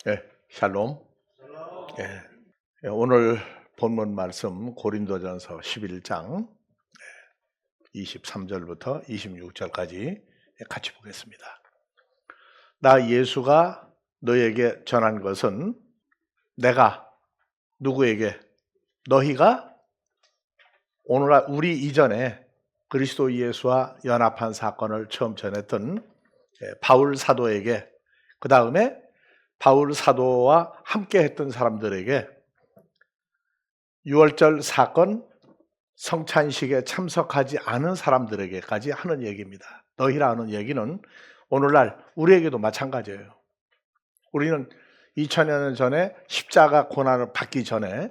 예, 샬롬. 예, 오늘 본문 말씀 고린도전서 11장 23절부터 26절까지 같이 보겠습니다. 나 예수가 너에게 전한 것은 내가 누구에게 너희가 오늘날 우리 이전에 그리스도 예수와 연합한 사건을 처음 전했던 바울 사도에게, 그 다음에 바울 사도와 함께 했던 사람들에게 6월절 사건 성찬식에 참석하지 않은 사람들에게까지 하는 얘기입니다. 너희라는 얘기는 오늘날 우리에게도 마찬가지예요. 우리는 2000여 년 전에 십자가 고난을 받기 전에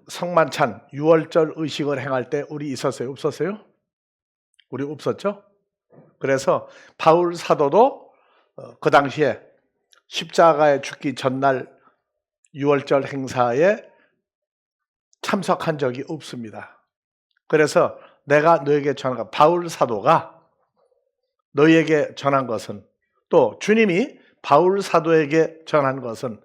성만찬 6월절 의식을 행할 때 우리 있었어요? 없었어요? 우리 없었죠? 그래서 바울 사도도 그 당시에 십자가에 죽기 전날 6월절 행사에 참석한 적이 없습니다. 그래서 내가 너에게 전한 것, 바울 사도가 너에게 전한 것은, 또 주님이 바울 사도에게 전한 것은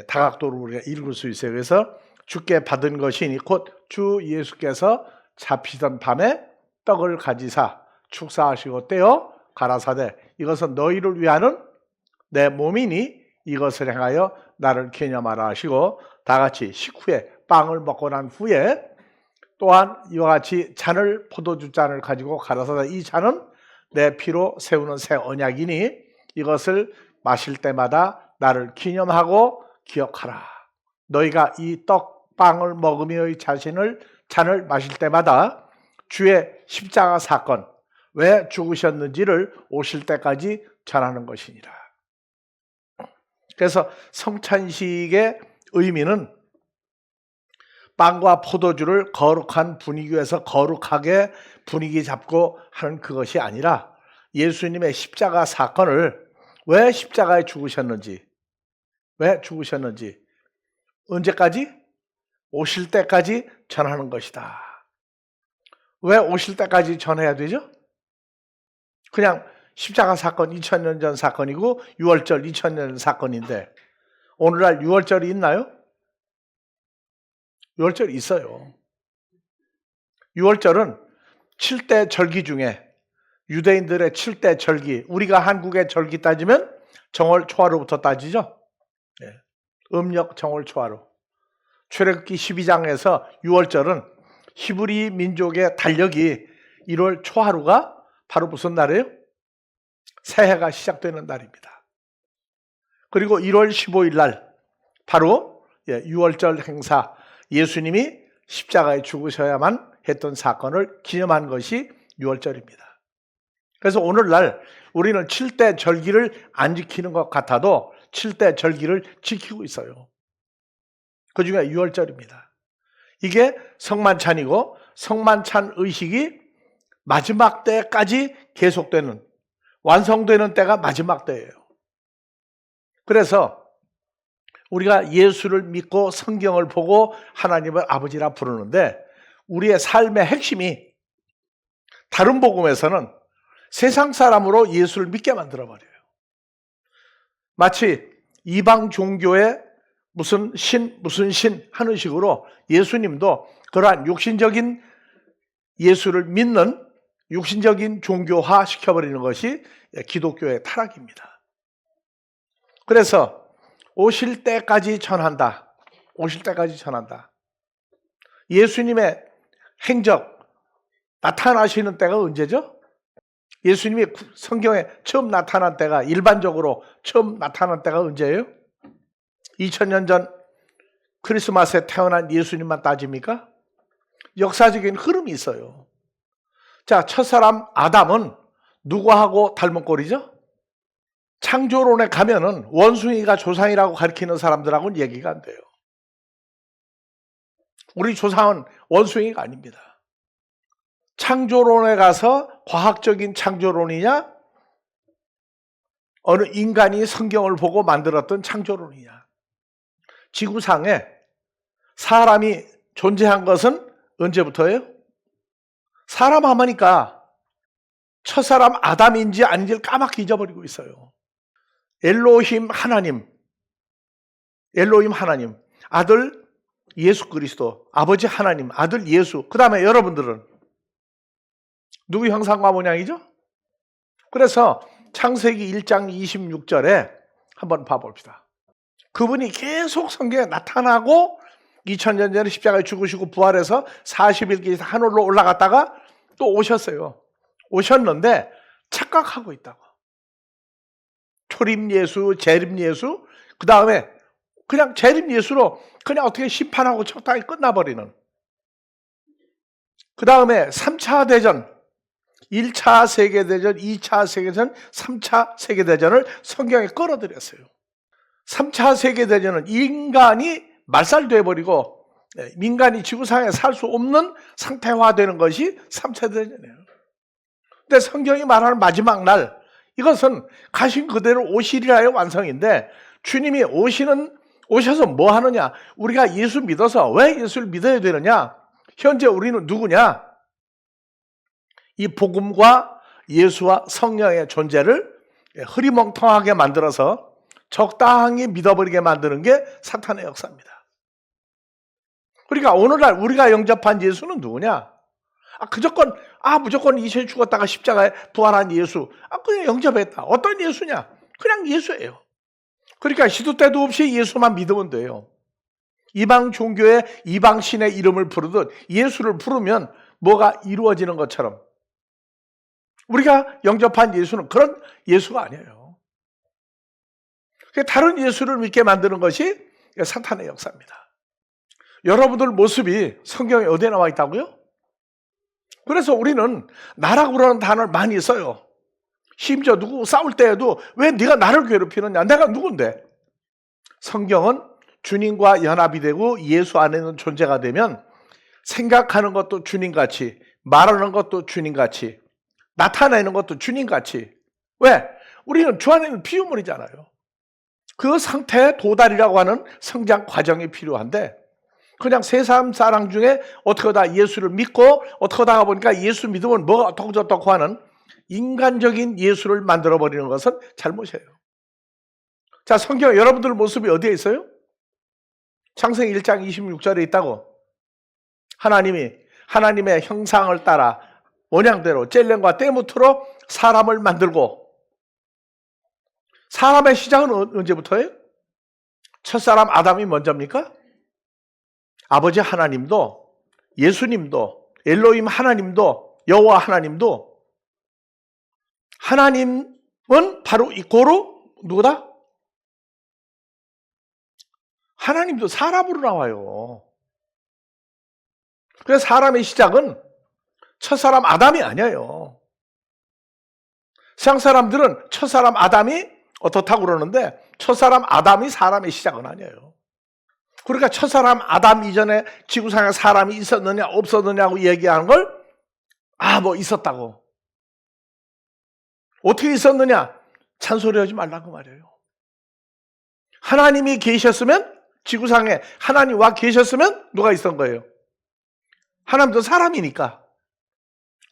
다각도로 우리가 읽을 수 있어요. 그래서 주께 받은 것이니 곧 주 예수께서 잡히던 밤에 떡을 가지사 축사하시고 떼어 가라사대 이것은 너희를 위하는 내 몸이니 이것을 행하여 나를 기념하라 하시고, 다 같이 식후에 빵을 먹고 난 후에 또한 이와 같이 잔을, 포도주 잔을 가지고 가라사대 이 잔은 내 피로 세우는 새 언약이니 이것을 마실 때마다 나를 기념하고 기억하라. 너희가 이 떡빵을 먹으며 이 잔을 마실 때마다 주의 십자가 사건, 왜 죽으셨는지를 오실 때까지 전하는 것이니라. 그래서 성찬식의 의미는 빵과 포도주를 거룩한 분위기에서 거룩하게 분위기 잡고 하는 그것이 아니라 예수님의 십자가 사건을, 왜 십자가에 죽으셨는지, 왜 죽으셨는지, 언제까지? 오실 때까지 전하는 것이다. 왜 오실 때까지 전해야 되죠? 그냥 십자가 사건 2000년 전 사건이고 6월절 2000년 사건인데 오늘날 6월절이 있나요? 6월절이 있어요. 6월절은 7대 절기 중에 유대인들의 7대 절기, 우리가 한국의 절기 따지면 정월 초하루부터 따지죠. 음력 정월 초하루. 출애굽기 12장에서 6월절은 히브리 민족의 달력이 1월 초하루가 바로 무슨 날이에요? 새해가 시작되는 날입니다. 그리고 1월 15일 날 바로 6월절 행사, 예수님이 십자가에 죽으셔야만 했던 사건을 기념한 것이 6월절입니다. 그래서 오늘날 우리는 7대 절기를 안 지키는 것 같아도 7대 절기를 지키고 있어요. 그 중에 6월절입니다. 이게 성만찬이고 성만찬 의식이 마지막 때까지 계속되는, 완성되는 때가 마지막 때예요. 그래서 우리가 예수를 믿고 성경을 보고 하나님을 아버지라 부르는데 우리의 삶의 핵심이 다른 복음에서는 세상 사람으로 예수를 믿게 만들어버려요. 마치 이방 종교의 무슨 신 하는 식으로 예수님도 그러한 육신적인 예수를 믿는 육신적인 종교화 시켜버리는 것이 기독교의 타락입니다. 그래서 오실 때까지 전한다. 오실 때까지 전한다. 예수님의 행적, 나타나시는 때가 언제죠? 예수님이 성경에 처음 나타난 때가, 일반적으로 처음 나타난 때가 언제예요? 2000년 전 크리스마스에 태어난 예수님만 따집니까? 역사적인 흐름이 있어요. 자, 첫사람 아담은 누구하고 닮은 꼴이죠? 창조론에 가면은 원숭이가 조상이라고 가리키는 사람들하고는 얘기가 안 돼요. 우리 조상은 원숭이가 아닙니다. 창조론에 가서 과학적인 창조론이냐, 어느 인간이 성경을 보고 만들었던 창조론이냐. 지구상에 사람이 존재한 것은 언제부터예요? 사람 하니까 첫사람 아담인지 아닌지를 까맣게 잊어버리고 있어요. 엘로힘 하나님, 아들 예수 그리스도, 아버지 하나님, 아들 예수. 그 다음에 여러분들은 누구 형상과 모양이죠? 그래서 창세기 1장 26절에 한번 봐봅시다. 그분이 계속 성경에 나타나고 2000년 전에 십자가에 죽으시고 부활해서 40일 하늘로 올라갔다가 또 오셨어요. 오셨는데 착각하고 있다고. 초림 예수, 재림 예수, 그 다음에 그냥 재림 예수로 그냥 어떻게 심판하고 적당히 끝나버리는. 그 다음에 3차 대전, 1차 세계대전, 2차 세계대전, 3차 세계대전을 성경에 끌어들였어요. 3차 세계대전은 인간이 말살돼버리고 민간이 지구상에 살 수 없는 상태화되는 것이 3차 대전이에요. 근데 성경이 말하는 마지막 날, 이것은 가신 그대로 오시리라의 완성인데, 주님이 오셔서 뭐 하느냐? 우리가 예수 믿어서 왜 예수를 믿어야 되느냐? 현재 우리는 누구냐? 이 복음과 예수와 성령의 존재를 흐리멍텅하게 만들어서 적당히 믿어버리게 만드는 게 사탄의 역사입니다. 그러니까 오늘날 우리가 영접한 예수는 누구냐? 무조건 이세 죽었다가 십자가에 부활한 예수. 그냥 영접했다. 어떤 예수냐? 그냥 예수예요. 그러니까 시도 때도 없이 예수만 믿으면 돼요. 이방 종교의 이방 신의 이름을 부르듯 예수를 부르면 뭐가 이루어지는 것처럼 우리가 영접한 예수는 그런 예수가 아니에요. 다른 예수를 믿게 만드는 것이 사탄의 역사입니다. 여러분들 모습이 성경에 어디에 나와 있다고요? 그래서 우리는 나라고 그러는 단어를 많이 써요. 심지어 누구 싸울 때에도 왜 네가 나를 괴롭히느냐? 내가 누군데? 성경은 주님과 연합이 되고 예수 안에 있는 존재가 되면 생각하는 것도 주님같이, 말하는 것도 주님같이, 나타내는 것도 주님같이. 왜? 우리는 주 안에 있는 피조물이잖아요. 그 상태에 도달이라고 하는 성장 과정이 필요한데, 그냥 세상 사람 중에 어떻게 하다 예수를 믿고 어떻게 하다가 보니까 예수 믿으면 뭐가 어떻고 저떻고 하는 인간적인 예수를 만들어버리는 것은 잘못이에요. 자, 성경 여러분들 모습이 어디에 있어요? 창세기 1장 26절에 있다고. 하나님의 형상을 따라 모양대로 젤렘과 때무트로 사람을 만들고. 사람의 시작은 언제부터예요? 첫사람 아담이 먼저입니까? 아버지 하나님도, 예수님도, 엘로힘 하나님도, 여호와 하나님도, 하나님은 바로 이고로 누구다? 하나님도 사람으로 나와요. 그래서 사람의 시작은 첫사람 아담이 아니에요. 세상 사람들은 첫사람 아담이 어떻다고 그러는데 첫사람 아담이 사람의 시작은 아니에요. 그러니까 첫사람 아담 이전에 지구상에 사람이 있었느냐 없었느냐고 얘기하는 걸 뭐 있었다고. 어떻게 있었느냐? 잔소리하지 말라고 말이에요. 하나님이 계셨으면 지구상에 하나님 와 계셨으면 누가 있었던 거예요? 하나님도 사람이니까.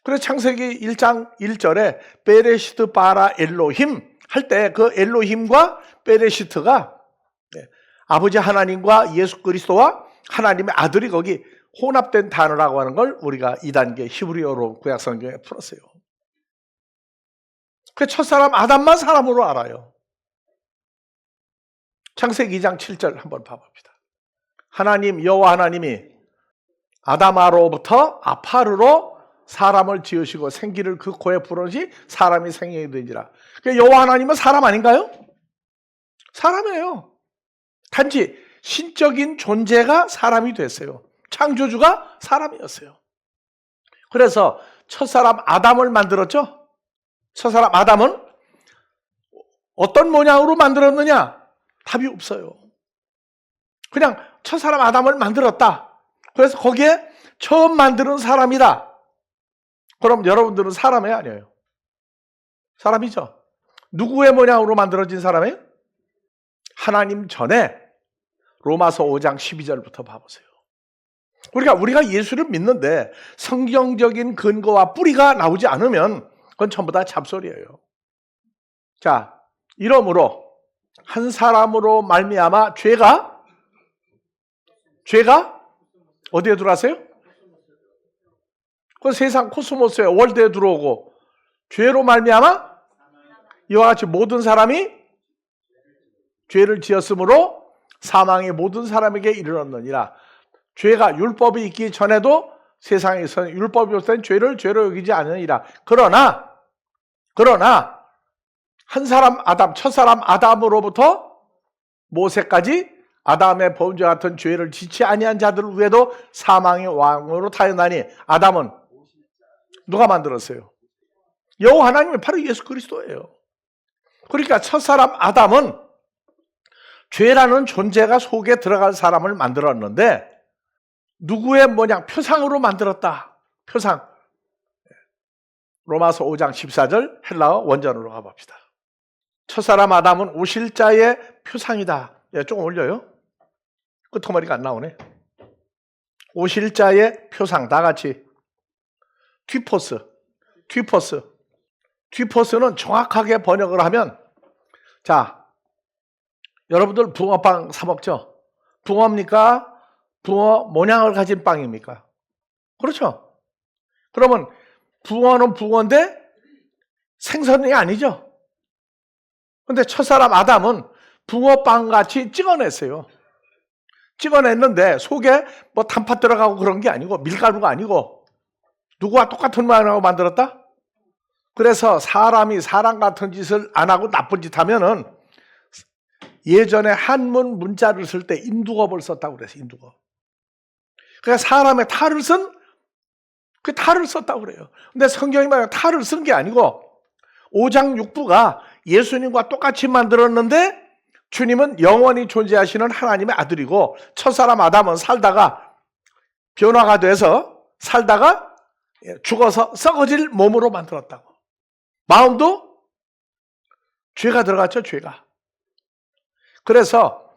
그래서 창세기 1장 1절에 베레시트 바라 엘로힘 할 때 그 엘로힘과 베레시트가 아버지 하나님과 예수 그리스도와 하나님의 아들이 거기 혼합된 단어라고 하는 걸 우리가 2단계 히브리어로 구약 성경에 풀었어요. 그 첫사람 아담만 사람으로 알아요. 창세기 2장 7절 한번 봐봅시다. 여호와 하나님이 아담아로부터 아파르로 사람을 지으시고 생기를 그 코에 불어넣으시 사람이 생명이 되니라. 그러니까 여호와 하나님은 사람 아닌가요? 사람이에요. 단지 신적인 존재가 사람이 됐어요. 창조주가 사람이었어요. 그래서 첫사람 아담을 만들었죠. 첫사람 아담은 어떤 모양으로 만들었느냐? 답이 없어요. 그냥 첫사람 아담을 만들었다. 그래서 거기에 처음 만드는 사람이다. 그럼 여러분들은 사람이 아니에요. 사람이죠. 누구의 모양으로 만들어진 사람이에요? 하나님 전에 로마서 5장 12절부터 봐보세요. 그러니까 우리가 예수를 믿는데 성경적인 근거와 뿌리가 나오지 않으면 그건 전부 다 잡소리예요. 자, 이러므로 한 사람으로 말미암아 죄가 어디에 들어왔어요? 그 세상 코스모스에 월드에 들어오고 죄로 말미암아 이와 같이 모든 사람이 죄를 지었으므로 사망이 모든 사람에게 이르렀느니라. 죄가 율법이 있기 전에도 세상에서는 율법이 없을 땐 죄를 죄로 여기지 않으니라. 그러나 한 사람 아담, 첫사람 아담으로부터 모세까지 아담의 범죄와 같은 죄를 지치 아니한 자들 외에도 사망의 왕으로 타였나니 아담은 누가 만들었어요? 여호와 하나님이 바로 예수 그리스도예요. 그러니까 첫사람 아담은 죄라는 존재가 속에 들어갈 사람을 만들었는데 누구의 모양, 표상으로 만들었다. 표상. 로마서 5장 14절 헬라어 원전으로 가봅시다. 첫사람 아담은 오실 자의 표상이다. 예, 조금 올려요. 끄트머리가 안 나오네. 오실 자의 표상, 다 같이. 뒤포스는 정확하게 번역을 하면, 자, 여러분들 붕어빵 사 먹죠? 붕어입니까? 붕어 모양을 가진 빵입니까? 그렇죠? 그러면 붕어는 붕어인데 생선이 아니죠? 근데 첫사람 아담은 붕어빵 같이 찍어냈어요. 찍어냈는데 속에 뭐 단팥 들어가고 그런 게 아니고 밀가루가 아니고 누구와 똑같은 모양으로 만들었다? 그래서 사람이 사람 같은 짓을 안 하고 나쁜 짓 하면은 예전에 한문 문자를 쓸 때 인두겁을 썼다고 그랬어요. 인두겁. 그러니까 사람의 탈을 쓴 그 탈을 썼다고 그래요. 근데 성경이 말하는 탈을 쓴 게 아니고 5장 6부가 예수님과 똑같이 만들었는데 주님은 영원히 존재하시는 하나님의 아들이고 첫사람 아담은 살다가 변화가 돼서 살다가 죽어서 썩어질 몸으로 만들었다고. 마음도 죄가 들어갔죠, 죄가. 그래서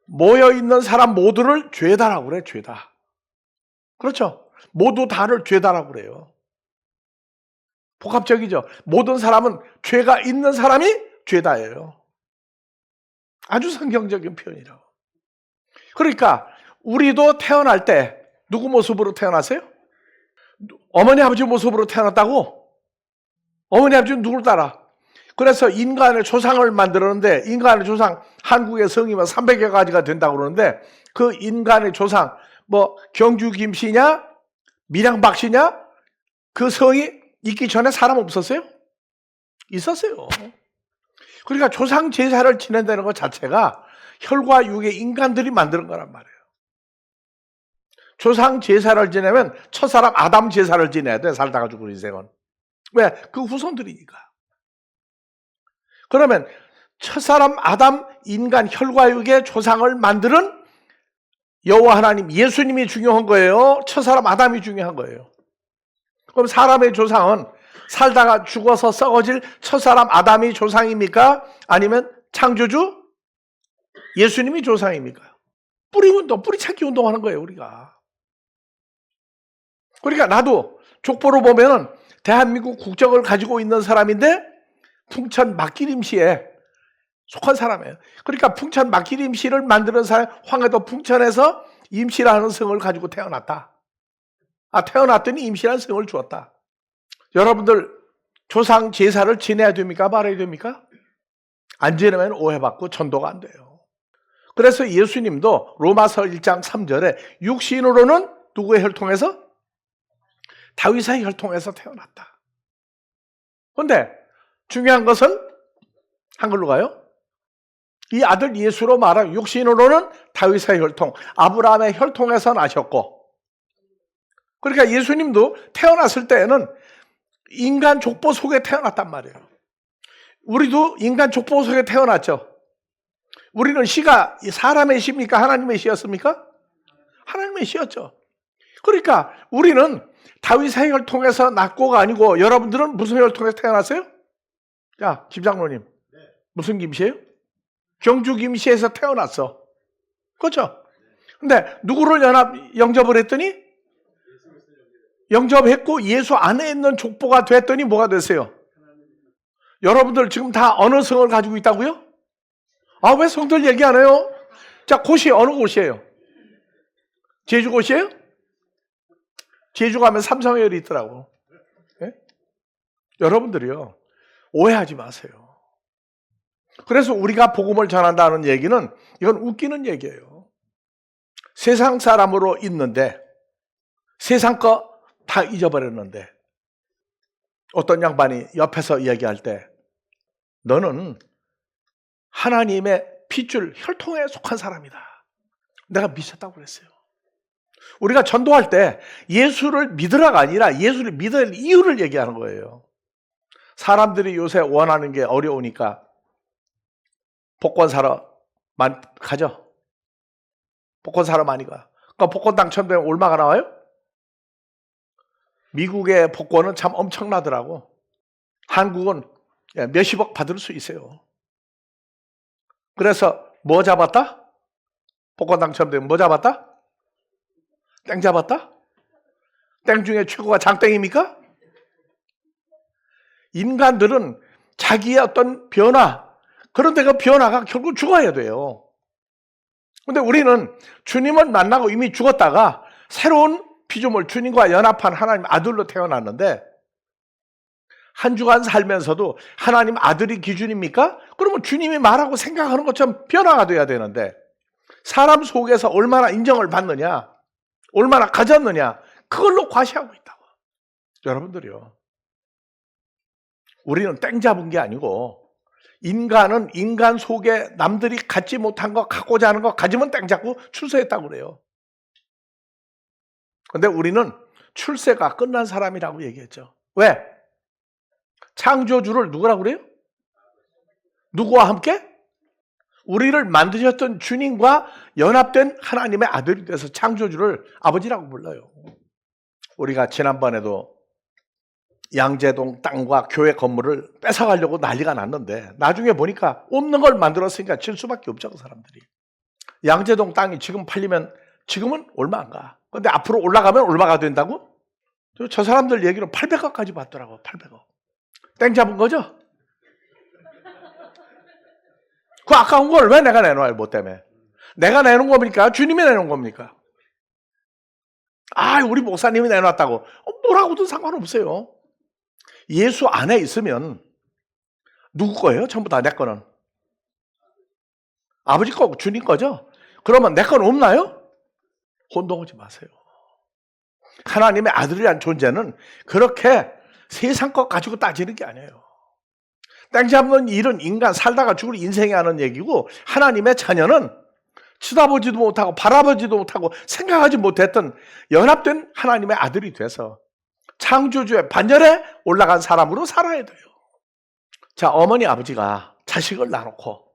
모여있는 사람 모두를 죄다라고 그래, 죄다. 그렇죠? 모두 다를 죄다라고 그래요. 복합적이죠. 모든 사람은 죄가 있는 사람이 죄다예요. 아주 성경적인 표현이라고. 그러니까 우리도 태어날 때 누구 모습으로 태어났어요? 어머니 아버지 모습으로 태어났다고? 어머니 아버지는 누굴 따라? 그래서 인간의 조상을 만들었는데 인간의 조상 한국의 성이면 300여 가지가 된다고 그러는데 그 인간의 조상 뭐 경주 김씨냐 밀양 박씨냐 그 성이 있기 전에 사람 없었어요? 있었어요. 그러니까 조상 제사를 지낸다는 것 자체가 혈과 육의 인간들이 만드는 거란 말이에요. 조상 제사를 지내면 첫사람 아담 제사를 지내야 돼. 살다가 죽은 인생은. 왜? 그 후손들이니까. 그러면 첫사람 아담 인간 혈과 육의 조상을 만드는 여호와 하나님 예수님이 중요한 거예요? 첫사람 아담이 중요한 거예요? 그럼 사람의 조상은 살다가 죽어서 썩어질 첫사람 아담이 조상입니까? 아니면 창조주 예수님이 조상입니까? 뿌리 운동, 뿌리 찾기 운동하는 거예요, 우리가. 그러니까 나도 족보로 보면은 대한민국 국적을 가지고 있는 사람인데 풍천 막기림시에 속한 사람이에요. 그러니까 풍천 막기림시를 만드는 사람, 황해도 풍천에서 임시라는 성을 가지고 태어났다. 태어났더니 임시라는 성을 주었다. 여러분들 조상 제사를 지내야 됩니까? 말아야 됩니까? 안 지내면 오해받고 전도가 안 돼요. 그래서 예수님도 로마서 1장 3절에 육신으로는 누구의 혈통에서? 다윗의 혈통에서 태어났다. 그런데 중요한 것은 한글로 가요. 이 아들 예수로 말하면 육신으로는 다윗의 혈통, 아브라함의 혈통에서 나셨고 그러니까 예수님도 태어났을 때에는 인간 족보 속에 태어났단 말이에요. 우리도 인간 족보 속에 태어났죠. 우리는 씨가 사람의 씨입니까? 하나님의 씨였습니까? 하나님의 씨였죠. 그러니까 우리는 다윗의 혈통에서 났고가 아니고 여러분들은 무슨 혈통에서 태어났어요? 야, 김장로님. 무슨 김씨예요? 경주 김씨에서 태어났어. 그렇죠? 근데 누구를 영접을 했더니 영접했고 예수 안에 있는 족보가 됐더니 뭐가 됐어요? 여러분들 지금 다 어느 성을 가지고 있다고요? 아, 왜 성도들 얘기 안 해요? 자, 곳이 어느 곳이에요? 제주 곳이에요? 제주 가면 삼성열이 있더라고. 예? 여러분들이요, 오해하지 마세요. 그래서 우리가 복음을 전한다는 얘기는 이건 웃기는 얘기예요. 세상 사람으로 있는데 세상 거 다 잊어버렸는데 어떤 양반이 옆에서 얘기할 때 너는 하나님의 핏줄 혈통에 속한 사람이다. 내가 미쳤다고 그랬어요. 우리가 전도할 때 예수를 믿으라가 아니라 예수를 믿을 이유를 얘기하는 거예요. 사람들이 요새 원하는 게 어려우니까 복권 사러 가죠. 복권 사러 많이 가. 그러니까 복권 당첨되면 얼마가 나와요? 미국의 복권은 참 엄청나더라고. 한국은 몇십억 받을 수 있어요. 그래서 뭐 잡았다? 복권 당첨되면 뭐 잡았다? 땡 잡았다? 땡 중에 최고가 장땡입니까? 인간들은 자기의 어떤 변화, 그런데 그 변화가 결국 죽어야 돼요. 근데 우리는 주님을 만나고 이미 죽었다가 새로운 피조물 주님과 연합한 하나님 아들로 태어났는데 한 주간 살면서도 하나님 아들이 기준입니까? 그러면 주님이 말하고 생각하는 것처럼 변화가 돼야 되는데 사람 속에서 얼마나 인정을 받느냐, 얼마나 가졌느냐, 그걸로 과시하고 있다고. 여러분들이요, 우리는 땡 잡은 게 아니고 인간은 인간 속에 남들이 갖지 못한 거, 갖고자 하는 거 가지면 땡 잡고 출세했다고 그래요. 근데 우리는 출세가 끝난 사람이라고 얘기했죠. 왜? 창조주를 누구라고 그래요? 누구와 함께? 우리를 만드셨던 주님과 연합된 하나님의 아들이 돼서 창조주를 아버지라고 불러요. 우리가 지난번에도 양재동 땅과 교회 건물을 뺏어가려고 난리가 났는데 나중에 보니까 없는 걸 만들었으니까 질 수밖에 없죠, 그 사람들이. 양재동 땅이 지금 팔리면 지금은 얼마 안 가. 근데 앞으로 올라가면 얼마가 된다고? 저 사람들 얘기로 800억까지 받더라고. 800억. 땡 잡은 거죠? 그 아까운 걸 왜 내가 내놔요? 뭐 때문에? 내가 내놓은 겁니까? 주님이 내놓은 겁니까? 아, 우리 목사님이 내놨다고. 뭐라고도 상관없어요. 예수 안에 있으면 누구 거예요? 전부 다 내 거는. 아버지 거고 주님 거죠? 그러면 내 건 없나요? 혼동하지 마세요. 하나님의 아들이란 존재는 그렇게 세상 것 가지고 따지는 게 아니에요. 땡 잡는 일은 인간 살다가 죽을 인생이 하는 얘기고 하나님의 자녀는 쳐다보지도 못하고 바라보지도 못하고 생각하지 못했던 연합된 하나님의 아들이 돼서 창조주의 반열에 올라간 사람으로 살아야 돼요. 자, 어머니 아버지가 자식을 낳아놓고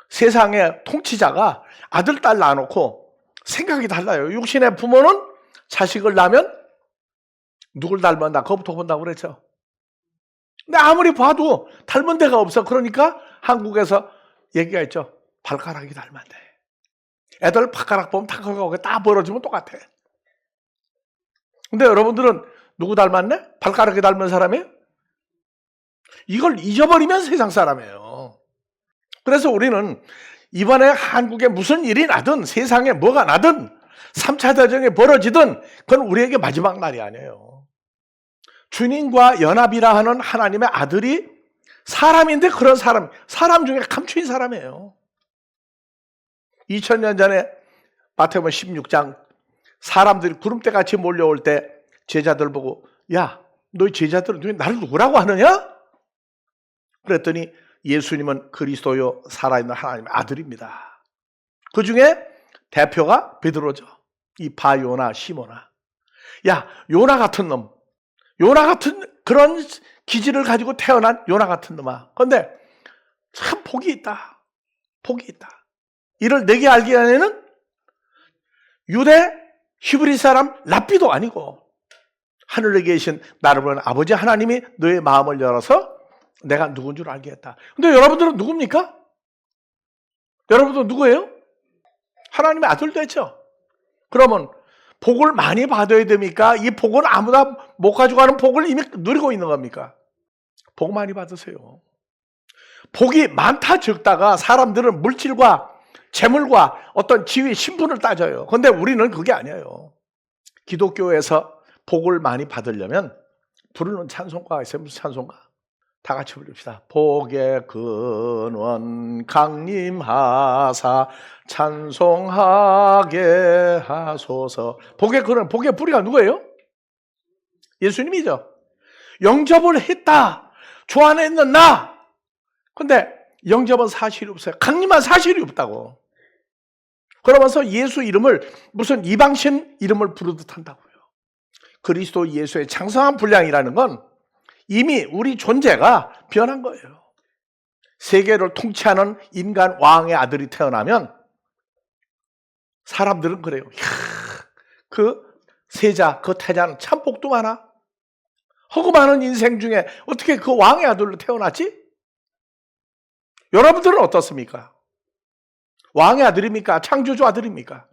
세상의 통치자가 아들 딸 낳아놓고 생각이 달라요. 육신의 부모는 자식을 낳으면 누굴 닮았나 그거부터 본다고 그랬죠. 근데 아무리 봐도 닮은 데가 없어. 그러니까 한국에서 얘기가 있죠. 발가락이 닮았대. 애들 발가락 보면 다 벌어지면 똑같아. 근데 여러분들은 누구 닮았네? 발가락이 닮은 사람이에요? 이걸 잊어버리면 세상 사람이에요. 그래서 우리는 이번에 한국에 무슨 일이 나든 세상에 뭐가 나든 3차 대전이 벌어지든 그건 우리에게 마지막 날이 아니에요. 주님과 연합이라 하는 하나님의 아들이 사람인데 그런 사람 중에 감추인 사람이에요. 2000년 전에 마태복음 16장 사람들이 구름대같이 몰려올 때 제자들 보고 야, 너희 제자들은 나를 누구라고 하느냐? 그랬더니 예수님은 그리스도요 살아있는 하나님의 아들입니다. 그 중에 대표가 베드로죠. 이 바요나 시모나. 야, 요나 같은 놈. 요나 같은 그런 기질을 가지고 태어난 요나 같은 놈아. 그런데 참 복이 있다. 복이 있다. 이를 내게 알게 하려는 유대 히브리 사람 랍비도 아니고 하늘에 계신 나를 보는 아버지 하나님이 너의 마음을 열어서 내가 누군 줄 알게 했다. 근데 여러분들은 누굽니까? 여러분들은 누구예요? 하나님의 아들 되죠. 그러면 복을 많이 받아야 됩니까? 이 복은 아무나 못 가져가는 복을 이미 누리고 있는 겁니까? 복 많이 받으세요. 복이 많다 적다가 사람들은 물질과 재물과 어떤 지위, 신분을 따져요. 그런데 우리는 그게 아니에요. 기독교에서 복을 많이 받으려면 부르는 찬송가가 있어요. 무슨 찬송가? 다 같이 부릅시다. 복의 근원 강림하사 찬송하게 하소서. 복의 근원, 복의 뿌리가 누구예요? 예수님이죠. 영접을 했다. 주 안에 있는 나. 근데 영접은 사실이 없어요. 강림한 사실이 없다고. 그러면서 예수 이름을 무슨 이방신 이름을 부르듯 한다고요. 그리스도 예수의 장성한 분량이라는 건 이미 우리 존재가 변한 거예요. 세계를 통치하는 인간 왕의 아들이 태어나면 사람들은 그래요. 이야, 그 세자, 그 태자는 참 복도 많아. 허구 많은 인생 중에 어떻게 그 왕의 아들로 태어났지? 여러분들은 어떻습니까? 왕의 아들입니까? 창조주 아들입니까?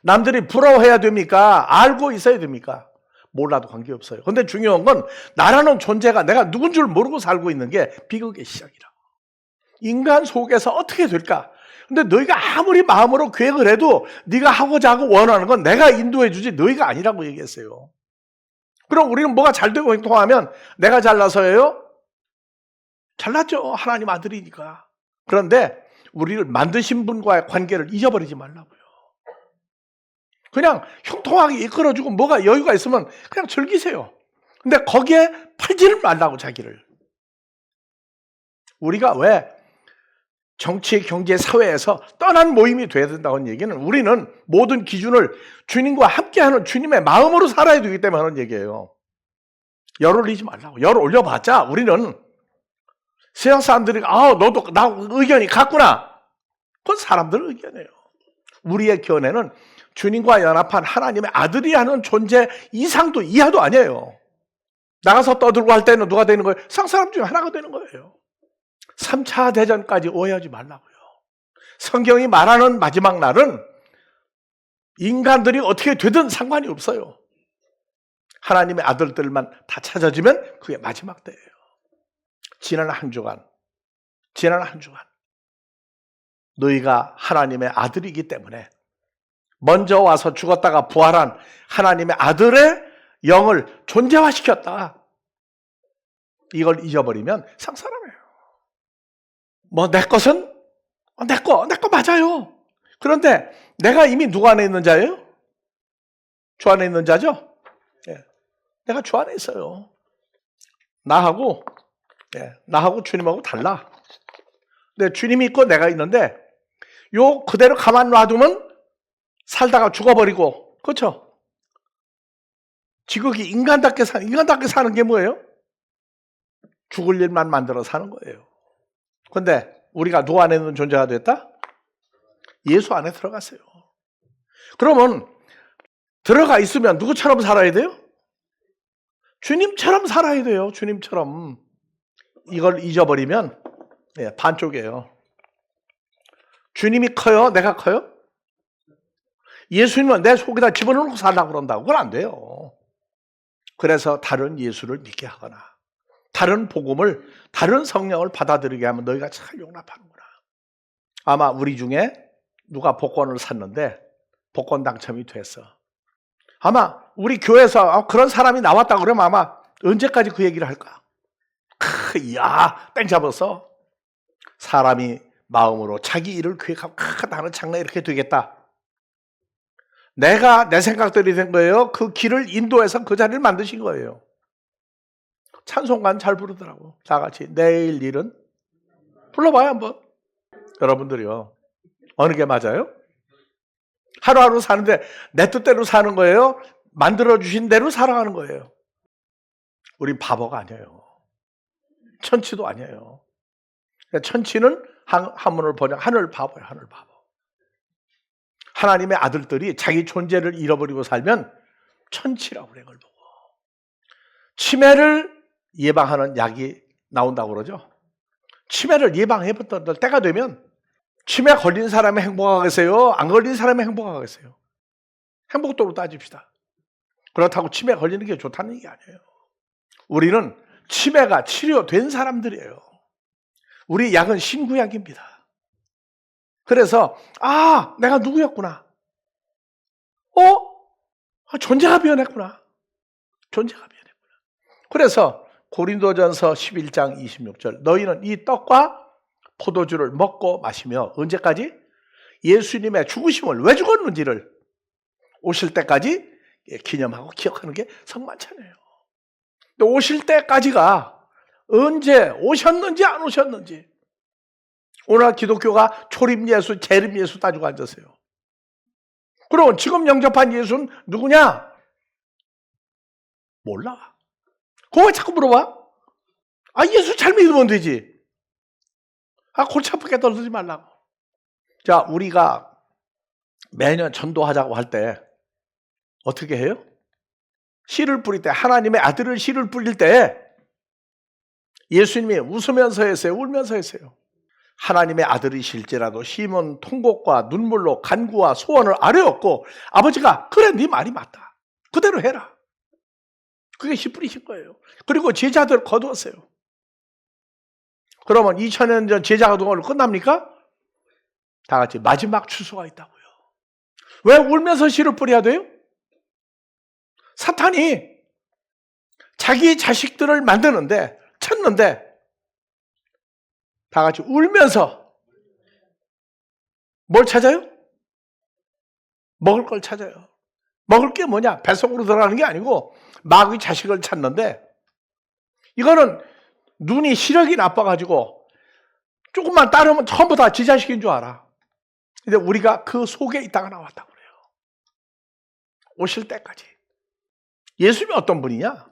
남들이 부러워해야 됩니까? 알고 있어야 됩니까? 몰라도 관계없어요. 그런데 중요한 건 나라는 존재가 내가 누군 줄 모르고 살고 있는 게 비극의 시작이라고. 인간 속에서 어떻게 될까? 근데 너희가 아무리 마음으로 계획을 해도 네가 하고자 하고 원하는 건 내가 인도해 주지 너희가 아니라고 얘기했어요. 그럼 우리는 뭐가 잘 되고 행동하면 내가 잘나서예요? 잘났죠. 하나님 아들이니까. 그런데 우리를 만드신 분과의 관계를 잊어버리지 말라고요. 그냥 형통하게 이끌어주고 뭐가 여유가 있으면 그냥 즐기세요. 근데 거기에 팔지를 말라고 자기를. 우리가 왜 정치, 경제, 사회에서 떠난 모임이 돼야 된다는 얘기는 우리는 모든 기준을 주님과 함께하는 주님의 마음으로 살아야 되기 때문에 하는 얘기예요. 열 올리지 말라고. 열 올려봤자 우리는 세상 사람들이 너도 나 의견이 같구나. 그건 사람들 의견이에요. 우리의 견해는 주님과 연합한 하나님의 아들이 하는 존재 이상도 이하도 아니에요. 나가서 떠들고 할 때는 누가 되는 거예요? 상사람 중에 하나가 되는 거예요. 3차 대전까지 오해하지 말라고요. 성경이 말하는 마지막 날은 인간들이 어떻게 되든 상관이 없어요. 하나님의 아들들만 다 찾아지면 그게 마지막 때예요. 지난 한 주간 너희가 하나님의 아들이기 때문에 먼저 와서 죽었다가 부활한 하나님의 아들의 영을 존재화시켰다. 이걸 잊어버리면 상사람이에요. 뭐 내 것은 내 거 맞아요. 그런데 내가 이미 누구 안에 있는 자예요? 주 안에 있는 자죠? 예. 내가 주 안에 있어요. 나하고 주님하고 달라. 근데 주님이 있고 내가 있는데 요 그대로 가만 놔두면 살다가 죽어버리고, 그렇죠? 지극히 인간답게 사는 게 뭐예요? 죽을 일만 만들어 사는 거예요. 그런데 우리가 누구 안에 있는 존재가 됐다? 예수 안에 들어갔어요. 그러면 들어가 있으면 누구처럼 살아야 돼요? 주님처럼 살아야 돼요. 주님처럼. 이걸 잊어버리면 반쪽이에요. 주님이 커요? 내가 커요? 예수님은 내 속에다 집어넣고 살라고 그런다고. 그건 안 돼요. 그래서 다른 예수를 믿게 하거나 다른 복음을, 다른 성령을 받아들이게 하면 너희가 잘 용납하는구나. 아마 우리 중에 누가 복권을 샀는데 복권 당첨이 됐어. 아마 우리 교회에서 그런 사람이 나왔다 그러면 아마 언제까지 그 얘기를 할까? 이야, 땡 잡았어. 사람이 마음으로 자기 일을 계획하고 나는 장래 이렇게 되겠다. 내가 내 생각대로 된 거예요. 그 길을 인도해서 그 자리를 만드신 거예요. 찬송가는 잘 부르더라고. 다 같이 내일 일은 불러봐요 한번. 여러분들이요. 어느 게 맞아요? 하루하루 사는데 내 뜻대로 사는 거예요? 만들어주신 대로 살아가는 거예요. 우린 바보가 아니에요. 천치도 아니에요. 천치는 한문을 번역 하늘 바보예요. 하늘 바보. 하나님의 아들들이 자기 존재를 잃어버리고 살면 천치라고 그래. 그걸 보고. 치매를 예방하는 약이 나온다고 그러죠. 치매를 예방해봤던 때가 되면 치매 걸린 사람이 행복하겠어요? 안 걸린 사람이 행복하겠어요? 행복도로 따집시다. 그렇다고 치매 걸리는 게 좋다는 얘기 아니에요. 우리는 치매가 치료된 사람들이에요. 우리 약은 신구약입니다. 그래서 내가 누구였구나. 존재가 변했구나. 존재가 변했구나. 그래서 고린도전서 11장 26절 너희는 이 떡과 포도주를 먹고 마시며 언제까지? 예수님의 죽으심을 왜 죽었는지를 오실 때까지 기념하고 기억하는 게 성만찬이에요. 근데 오실 때까지가 언제 오셨는지 안 오셨는지. 오늘 기독교가 초림 예수, 재림 예수 따지고 앉으세요. 그럼 지금 영접한 예수는 누구냐? 몰라. 그거 왜 자꾸 물어봐? 예수 잘 믿으면 되지. 골치 아프게 떨지 말라고. 자, 우리가 매년 전도하자고 할 때 어떻게 해요? 씨를 뿌릴 때, 하나님의 아들을 씨를 뿌릴 때 예수님이 웃으면서 했어요? 울면서 했어요? 하나님의 아들이실지라도 심은 통곡과 눈물로 간구와 소원을 아뢰었고 아버지가 그래 네 말이 맞다. 그대로 해라. 그게 씨 뿌리신 거예요. 그리고 제자들 거두었어요. 그러면 2000년 전 제자가 동안으로 끝납니까? 다 같이 마지막 추수가 있다고요. 왜 울면서 씨를 뿌려야 돼요? 사탄이 자기 자식들을 만드는데 찾는데 다 같이 울면서 뭘 찾아요? 먹을 걸 찾아요. 먹을 게 뭐냐? 뱃속으로 들어가는 게 아니고 마귀 자식을 찾는데 이거는 눈이 시력이 나빠가지고 조금만 따르면 전부 다 지 자식인 줄 알아. 근데 우리가 그 속에 있다가 나왔다고 그래요. 오실 때까지. 예수님이 어떤 분이냐?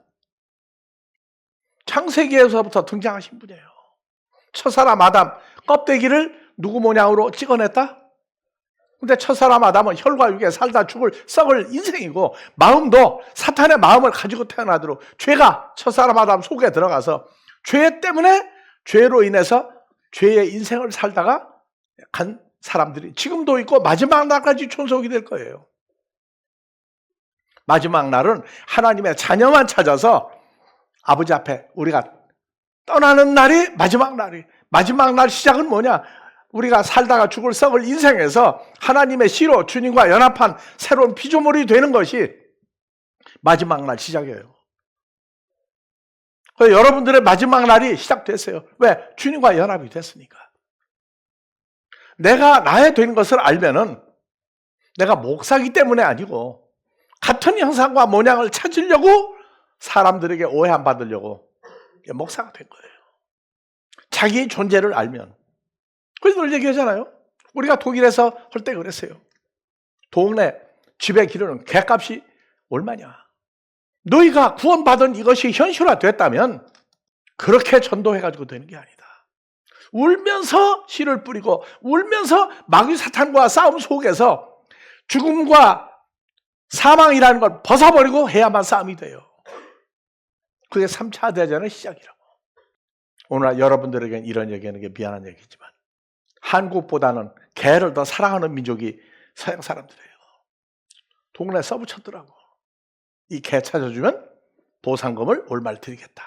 창세기에서부터 등장하신 분이에요. 첫사람 아담 껍데기를 누구 모양으로 찍어냈다? 근데 첫사람 아담은 혈과 육에 살다 죽을 썩을 인생이고 마음도 사탄의 마음을 가지고 태어나도록 죄가 첫사람 아담 속에 들어가서 죄 때문에 죄로 인해서 죄의 인생을 살다가 간 사람들이 지금도 있고 마지막 날까지 존속이 될 거예요. 마지막 날은 하나님의 자녀만 찾아서 아버지 앞에 우리가 떠나는 날이 마지막 날이. 마지막 날 시작은 뭐냐? 우리가 살다가 죽을 썩을 인생에서 하나님의 씨로 주님과 연합한 새로운 피조물이 되는 것이 마지막 날 시작이에요. 그래서 여러분들의 마지막 날이 시작됐어요. 왜? 주님과 연합이 됐으니까. 내가 나의 된 것을 알면은 내가 목사기 때문에 아니고 같은 형상과 모양을 찾으려고 사람들에게 오해 안 받으려고 목사가 된 거예요. 자기의 존재를 알면. 그래서 늘 얘기하잖아요. 우리가 독일에서 할 때 그랬어요. 동네 집에 기르는 개값이 얼마냐. 너희가 구원받은 이것이 현실화됐다면 그렇게 전도해가지고 되는 게 아니다. 울면서 씨를 뿌리고 울면서 마귀 사탄과 싸움 속에서 죽음과 사망이라는 걸 벗어버리고 해야만 싸움이 돼요. 그게 3차 대전의 시작이라고. 오늘 여러분들에게는 이런 얘기하는 게 미안한 얘기지만 한국보다는 개를 더 사랑하는 민족이 서양 사람들이에요. 동네 써붙였더라고. 이 개 찾아주면 보상금을 얼마를 드리겠다.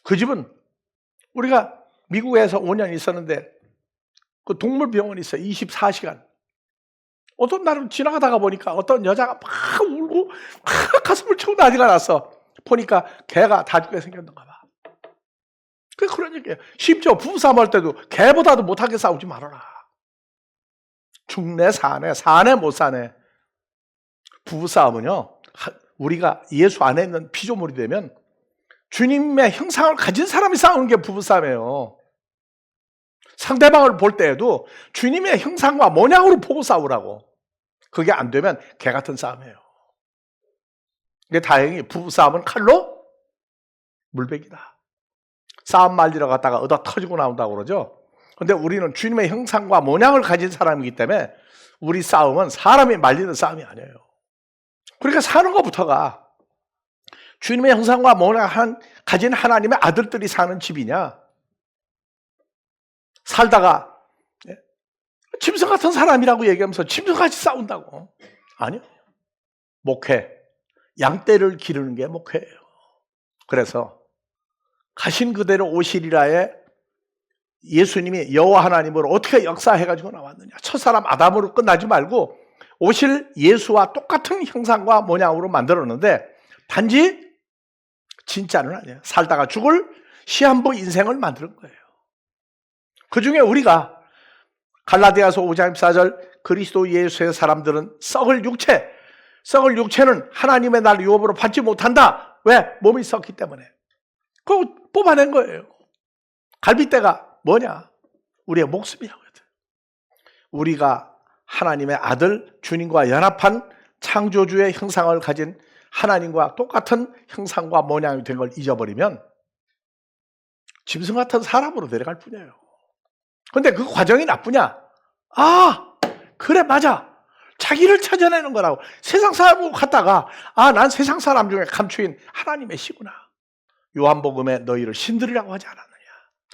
그 집은 우리가 미국에서 5년 있었는데 그 동물병원이 있어요. 24시간. 어떤 날은 지나가다가 보니까 어떤 여자가 막 울고 막 가슴을 치고 난리가 났어. 보니까 개가 다 죽게 생겼는가 봐. 그런 얘기예요. 심지어 부부싸움 할 때도 개보다도 못하게 싸우지 말아라. 죽네 사네, 사네 못 사네. 부부싸움은요, 우리가 예수 안에 있는 피조물이 되면 주님의 형상을 가진 사람이 싸우는 게 부부싸움이에요. 상대방을 볼 때에도 주님의 형상과 모양으로 보고 싸우라고. 그게 안 되면 개 같은 싸움이에요. 근데 다행히 부부싸움은 칼로 물베기다. 싸움 말리러 갔다가 얻어 터지고 나온다고 그러죠. 근데 우리는 주님의 형상과 모양을 가진 사람이기 때문에 우리 싸움은 사람이 말리는 싸움이 아니에요. 그러니까 사는 것부터가 주님의 형상과 모양을 가진 하나님의 아들들이 사는 집이냐, 살다가 짐승 같은 사람이라고 얘기하면서 짐승같이 싸운다고. 아니요. 목회, 양떼를 기르는 게 목회예요. 그래서 가신 그대로 오시리라의 예수님이 여호와 하나님으로 어떻게 역사해가지고 나왔느냐. 첫사람 아담으로 끝나지 말고 오실 예수와 똑같은 형상과 모양으로 만들었는데 단지 진짜는 아니에요. 살다가 죽을 시한부 인생을 만드는 거예요. 그 중에 우리가 갈라디아서 5장 14절 그리스도 예수의 사람들은 썩을 육체는 하나님의 날 유업으로 받지 못한다. 왜? 몸이 썩기 때문에. 그거 뽑아낸 거예요. 갈빗대가 뭐냐? 우리의 목숨이라고 해요. 우리가 하나님의 아들 주님과 연합한 창조주의 형상을 가진 하나님과 똑같은 형상과 모양이 된 걸 잊어버리면 짐승 같은 사람으로 내려갈 뿐이에요. 그런데 그 과정이 나쁘냐? 아, 그래 맞아. 자기를 찾아내는 거라고. 세상 사람하고 갔다가 난 세상 사람 중에 감추인 하나님의 씨구나. 요한복음에 너희를 신들이라고 하지 않았느냐.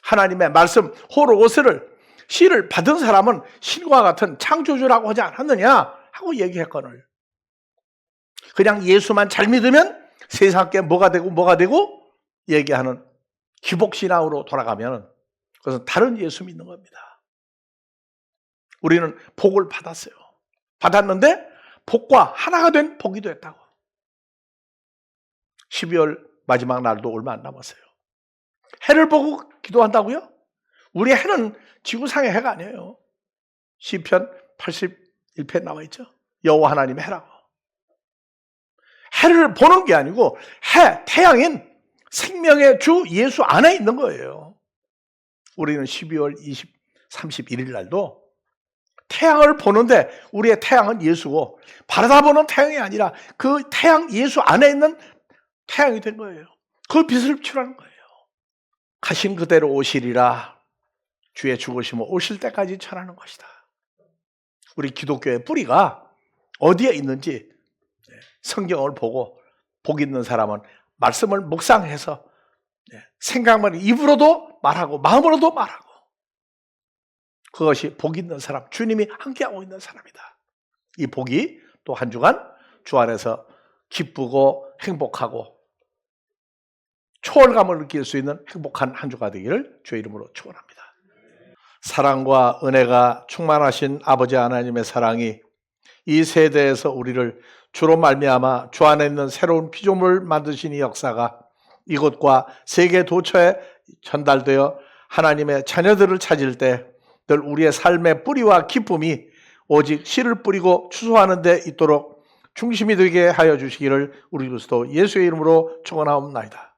하나님의 말씀 호로고스를 씨를 받은 사람은 신과 같은 창조주라고 하지 않았느냐 하고 얘기했거늘. 그냥 예수만 잘 믿으면 세상께 뭐가 되고 얘기하는 기복신앙으로 돌아가면 그것은 다른 예수 믿는 겁니다. 우리는 복을 받았어요. 받았는데 복과 하나가 된 복이 됐다고. 12월 마지막 날도 얼마 안 남았어요. 해를 보고 기도한다고요? 우리 해는 지구상의 해가 아니에요. 시편 81편에 나와 있죠. 여호와 하나님의 해라고. 해를 보는 게 아니고 태양인 생명의 주 예수 안에 있는 거예요. 우리는 12월 31일 날도 태양을 보는데 우리의 태양은 예수고 바라다보는 태양이 아니라 그 태양 예수 안에 있는 태양이 된 거예요. 그 빛을 비추라는 거예요. 가신 그대로 오시리라. 주의 죽으심은 오실 때까지 전하는 것이다. 우리 기독교의 뿌리가 어디에 있는지 성경을 보고 복 있는 사람은 말씀을 묵상해서 생각만 입으로도 말하고 마음으로도 말하고 그것이 복 있는 사람, 주님이 함께하고 있는 사람이다. 이 복이 또 한 주간 주 안에서 기쁘고 행복하고 초월감을 느낄 수 있는 행복한 한 주가 되기를 주의 이름으로 축원합니다. 사랑과 은혜가 충만하신 아버지 하나님의 사랑이 이 세대에서 우리를 주로 말미암아 주 안에 있는 새로운 피조물 만드신 이 역사가 이곳과 세계 도처에 전달되어 하나님의 자녀들을 찾을 때 늘 우리의 삶의 뿌리와 기쁨이 오직 씨를 뿌리고 추수하는 데 있도록 중심이 되게 하여 주시기를 우리 그리스도 예수의 이름으로 축원하옵나이다.